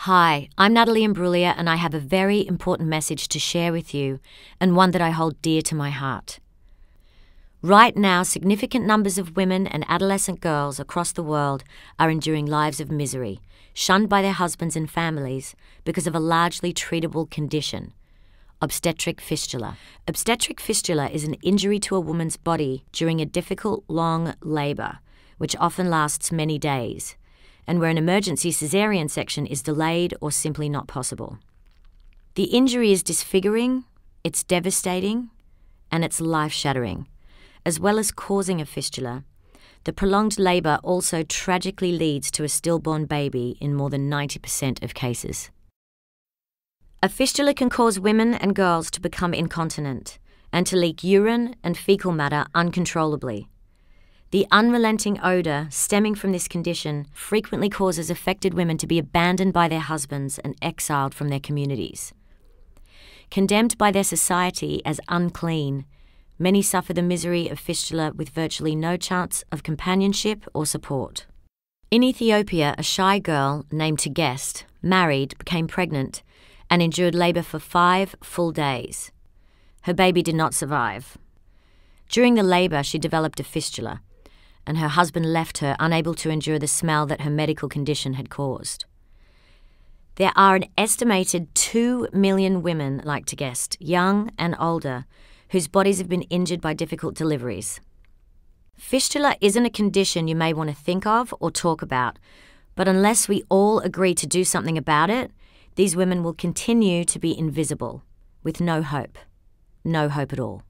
Hi, I'm Natalie Imbruglia, and I have a very important message to share with you, and one that I hold dear to my heart. Right now, significant numbers of women and adolescent girls across the world are enduring lives of misery, shunned by their husbands and families because of a largely treatable condition: obstetric fistula. Obstetric fistula is an injury to a woman's body during a difficult, long labour, which often lasts many days, and where an emergency caesarean section is delayed or simply not possible. The injury is disfiguring, it's devastating, and it's life-shattering. As well as causing a fistula, the prolonged labour also tragically leads to a stillborn baby in more than 90% of cases. A fistula can cause women and girls to become incontinent and to leak urine and fecal matter uncontrollably. The unrelenting odour stemming from this condition frequently causes affected women to be abandoned by their husbands and exiled from their communities. Condemned by their society as unclean, many suffer the misery of fistula with virtually no chance of companionship or support. In Ethiopia, a shy girl named Tegest married, became pregnant, and endured labour for 5 full days. Her baby did not survive. During the labour, she developed a fistula, and her husband left her, unable to endure the smell that her medical condition had caused. There are an estimated 2 million women like Tegest, young and older, whose bodies have been injured by difficult deliveries. Fistula isn't a condition you may want to think of or talk about, but unless we all agree to do something about it, these women will continue to be invisible, with no hope. No hope at all.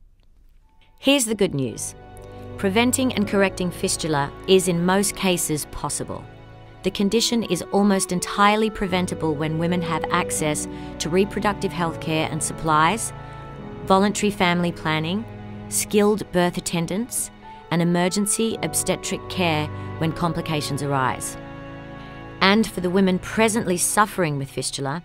Here's the good news. Preventing and correcting fistula is in most cases possible. The condition is almost entirely preventable when women have access to reproductive health care and supplies, voluntary family planning, skilled birth attendants, and emergency obstetric care when complications arise. And for the women presently suffering with fistula,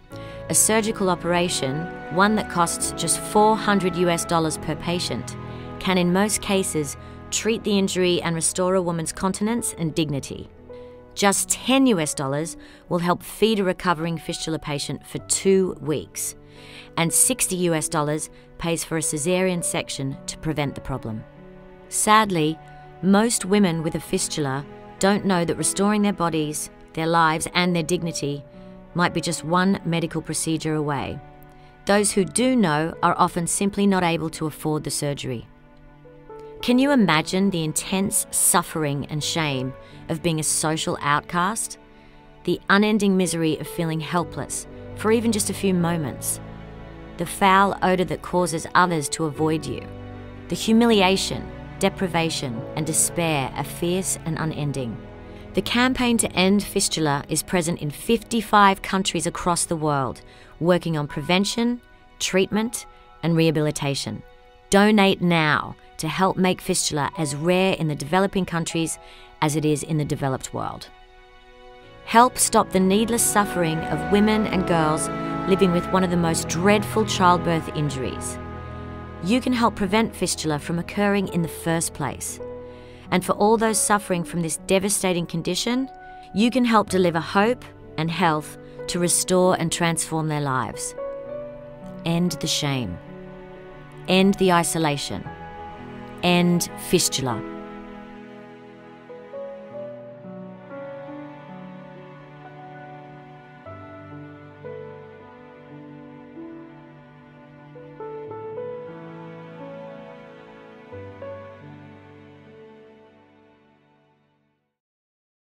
a surgical operation, one that costs just $400 per patient, can in most cases treat the injury and restore a woman's continence and dignity. Just $10 will help feed a recovering fistula patient for 2 weeks, and $60 pays for a caesarean section to prevent the problem. Sadly, most women with a fistula don't know that restoring their bodies, their lives, and their dignity might be just one medical procedure away. Those who do know are often simply not able to afford the surgery. Can you imagine the intense suffering and shame of being a social outcast? The unending misery of feeling helpless for even just a few moments? The foul odour that causes others to avoid you? The humiliation, deprivation, and despair are fierce and unending. The campaign to end fistula is present in 55 countries across the world, working on prevention, treatment, and rehabilitation. Donate now to help make fistula as rare in the developing countries as it is in the developed world. Help stop the needless suffering of women and girls living with one of the most dreadful childbirth injuries. You can help prevent fistula from occurring in the first place. And for all those suffering from this devastating condition, you can help deliver hope and health to restore and transform their lives. End the shame. End the isolation. End fistula.